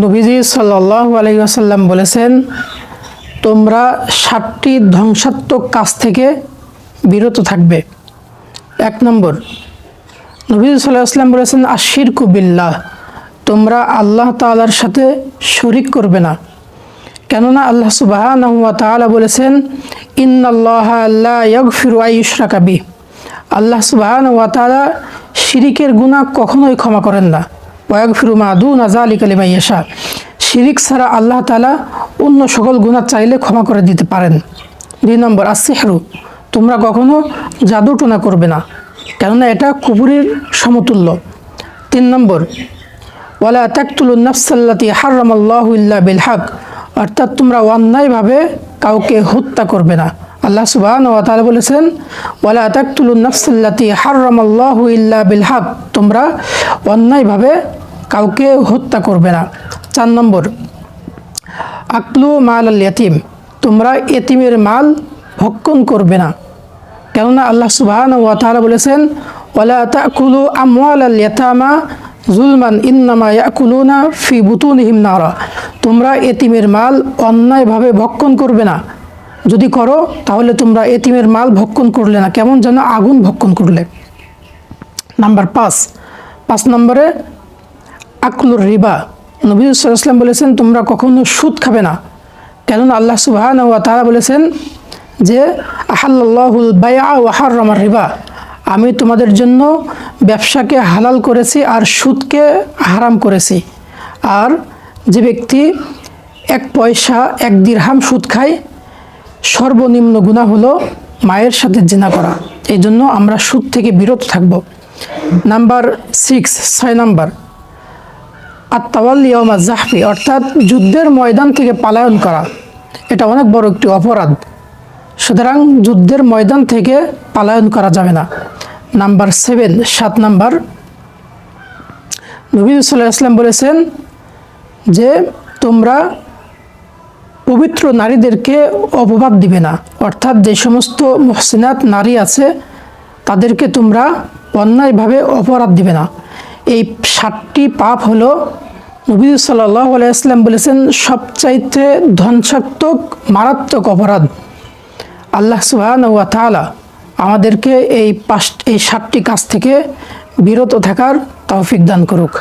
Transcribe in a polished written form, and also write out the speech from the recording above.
নবীজি সাল্লাল্লাহু আলাইহি ওয়াসাল্লাম বলেছেন, তোমরা 7টি ধ্বংসাত্মক কাজ থেকে বিরত থাকবে। 1 নম্বর, নবীজি সাল্লাল্লাহু আলাইহি ওয়াসাল্লাম বলেছেন আশিরকু বিল্লাহ, তোমরা আল্লাহ তাআলার সাথে শরীক করবে না। কেননা আল্লাহ সুবহানাহু ওয়া তাআলা বলেছেন ইন্নাল্লাহা লা ইয়াগফিরু আন ইউশরাকা বিহি, আল্লাহ সুবহানাহু ওয়া তাআলা শিরিকের গুনাহ কখনোই ক্ষমা করেন না। ওয়া ইয়াগফিরু মা দুনা যালিকা লিমান ইয়াশা, শিরিক ছাড়া আল্লাহ তাআলা অন্য সকল গুনাহ চাইলে ক্ষমা করে দিতে পারেন। 2 নম্বর, আসসিহরু, তোমরা কখনো জাদুটোনা করবে না, কেননা এটা কুফরের সমতুল্য। 3 নম্বর, ওয়ালা তাকতুলুন নাফসাল্লাতী হারামাল্লাহু ইল্লা বিল হক, অর্থাৎ তোমরা অন্যায়ভাবে কাউকে হত্যা করবে না। আল্লাহ সুবহানাহু ওয়া তাআলা বলেছেন ওয়ালা তাকতুলুন নাফসাল্লাতী হারামাল্লাহু ইল্লা বিল হক, তোমরা অন্যায়ভাবে কাউকে হত্যা করবে না। 4 নম্বর, আকলু মাল আল ইয়াতিম, তোমরা এতিমের মাল ভক্ষণ করবে না, কেননা আল্লাহ সুবহানাহু ওয়া তাআলা বলেছেন ওয়ালা তাকুলু আমওয়ালাল ইয়াতামা যুলমান ইন্নামা ইয়াকুলুনা ফি বুতুনিহিম নারা, তোমরা এতিমের মাল অন্যায়ভাবে ভক্ষণ করবে না, যদি করো তাহলে তোমরা এতিমের মাল ভক্ষণ করলে না, কেমন যেন আগুন ভক্ষণ করলে। নাম্বার 5 নম্বরে আকলুর রিবা, নবী সাল্লাল্লাহু আলাইহি ওয়াসাল্লাম বলেছেন তোমরা কখনো সুদ খাবে না, কেননা আল্লাহ সুবহানাহু ওয়া তাআলা বলেছেন যে আহাল্লাল্লাহুল বাইআ ওয়া হাররামার রিবা, আমি তোমাদের জন্য ব্যবসাকে হালাল করেছি আর সুদকে হারাম করেছি। আর যে ব্যক্তি 1 পয়সা 1 দিরহাম সুদ খায়, সর্বনিম্ন গুনাহ হলো মায়ের সাথে জিনা করা। এই জন্য আমরা সুদ থেকে বিরত থাকব। নাম্বার 6 নম্বর, আত-তাওয়াল্লি ইয়াওমা যাহফি, অর্থাৎ যুদ্ধের ময়দান থেকে পলায়ন করা, এটা অনেক বড় একটি অপরাধ, সুতরাং যুদ্ধের ময়দান থেকে পলায়ন করা যাবে না। নাম্বার 7 নম্বর, নবী সাল্লাল্লাহু আলাইহি ওয়াসাল্লাম বলেছেন যে তোমরা পবিত্র নারীদেরকে অপবাদ দিবে না, অর্থাৎ যে সমস্ত মুহসিনাত নারী আছে তাদেরকে তোমরা অন্যায়ভাবে অপরাধ দিবে না। এই 7টি পাপ হলো নবী সাল্লাল্লাহু আলাইহি ওয়াসাল্লাম বলেছেন সবচাইতে ধ্বংসাত্মক মারাত্মক অপরাধ। আল্লাহ সুবহানাহু ওয়া তাআলা আমাদেরকে এই 7টি কাজ থেকে বিরত থাকার তৌফিক দান করুক।